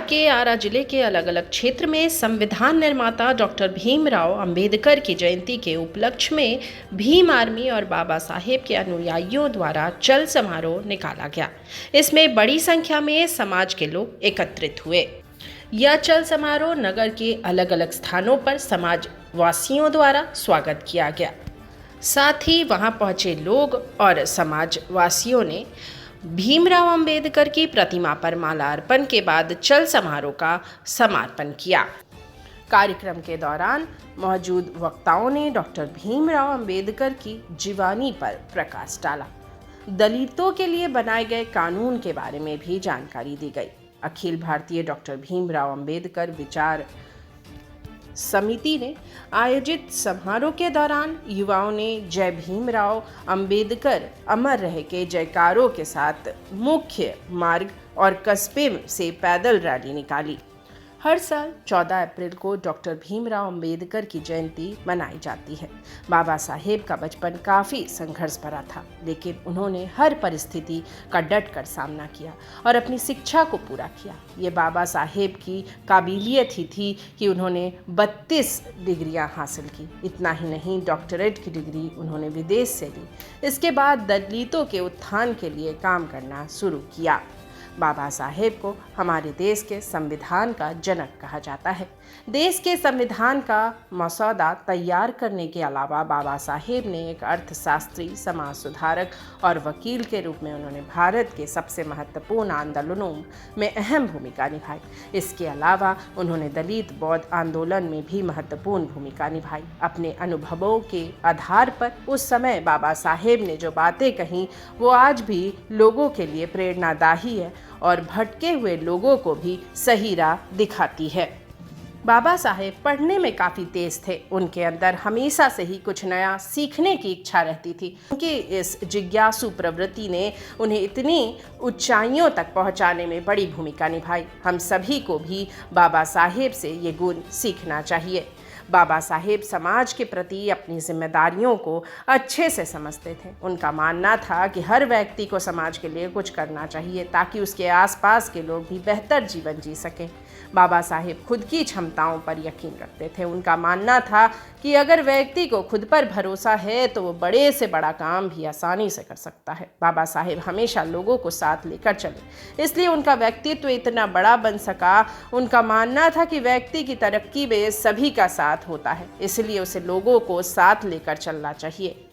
बिहार के आरा जिले के अलग अलग क्षेत्र में संविधान निर्माता डॉक्टर भीमराव अंबेडकर की जयंती के उपलक्ष्य में भीम आर्मी और बाबा साहेब के अनुयायियों द्वारा चल समारोह निकाला गया। इसमें बड़ी संख्या में समाज के लोग एकत्रित हुए। यह चल समारोह नगर के अलग अलग स्थानों पर समाज वासियों द्वारा स्वागत किया गया। साथ ही वहां पहुंचे लोग और समाजवासियों ने भीमराव अंबेडकर की प्रतिमा पर माल्यार्पण के बाद चल समारोह का समापन किया। कार्यक्रम के दौरान मौजूद वक्ताओं ने डॉक्टर भीमराव अंबेडकर की जीवनी पर प्रकाश डाला। दलितों के लिए बनाए गए कानून के बारे में भी जानकारी दी गई। अखिल भारतीय डॉक्टर भीमराव अंबेडकर विचार समिति ने आयोजित समारोह के दौरान युवाओं ने जय भीमराव अंबेडकर अमर रहे के जयकारों के साथ मुख्य मार्ग और कस्बे से पैदल रैली निकाली। हर साल 14 अप्रैल को डॉक्टर भीमराव अंबेडकर की जयंती मनाई जाती है। बाबा साहेब का बचपन काफ़ी संघर्ष भरा था, लेकिन उन्होंने हर परिस्थिति का डट कर सामना किया और अपनी शिक्षा को पूरा किया। ये बाबा साहेब की काबिलियत ही थी कि उन्होंने 32 डिग्रियां हासिल की। इतना ही नहीं, डॉक्टरेट की डिग्री उन्होंने विदेश से ली। इसके बाद दलितों के उत्थान के लिए काम करना शुरू किया। बाबा साहेब को हमारे देश के संविधान का जनक कहा जाता है। देश के संविधान का मसौदा तैयार करने के अलावा बाबा साहेब ने एक अर्थशास्त्री, समाज सुधारक और वकील के रूप में उन्होंने भारत के सबसे महत्वपूर्ण आंदोलनों में अहम भूमिका निभाई। इसके अलावा उन्होंने दलित बौद्ध आंदोलन में भी महत्वपूर्ण भूमिका निभाई। अपने अनुभवों के आधार पर उस समय बाबा साहेब ने जो बातें कहीं वो आज भी लोगों के लिए प्रेरणादायी है और भटके हुए लोगों को भी सही राह दिखाती है। बाबा साहेब पढ़ने में काफ़ी तेज थे। उनके अंदर हमेशा से ही कुछ नया सीखने की इच्छा रहती थी। उनकी इस जिज्ञासु प्रवृत्ति ने उन्हें इतनी ऊंचाइयों तक पहुंचाने में बड़ी भूमिका निभाई। हम सभी को भी बाबा साहेब से ये गुण सीखना चाहिए। बाबा साहेब समाज के प्रति अपनी जिम्मेदारियों को अच्छे से समझते थे। उनका मानना था कि हर व्यक्ति को समाज के लिए कुछ करना चाहिए ताकि उसके आसपास के लोग भी बेहतर जीवन जी सकें। बाबा साहेब खुद की क्षमताओं पर यकीन रखते थे। उनका मानना था कि अगर व्यक्ति को खुद पर भरोसा है तो वो बड़े से बड़ा काम भी आसानी से कर सकता है। बाबा साहेब हमेशा लोगों को साथ लेकर चले, इसलिए उनका व्यक्तित्व इतना बड़ा बन सका। उनका मानना था कि व्यक्ति की तरक्की में सभी का साथ होता है, इसलिए उसे लोगों को साथ लेकर चलना चाहिए।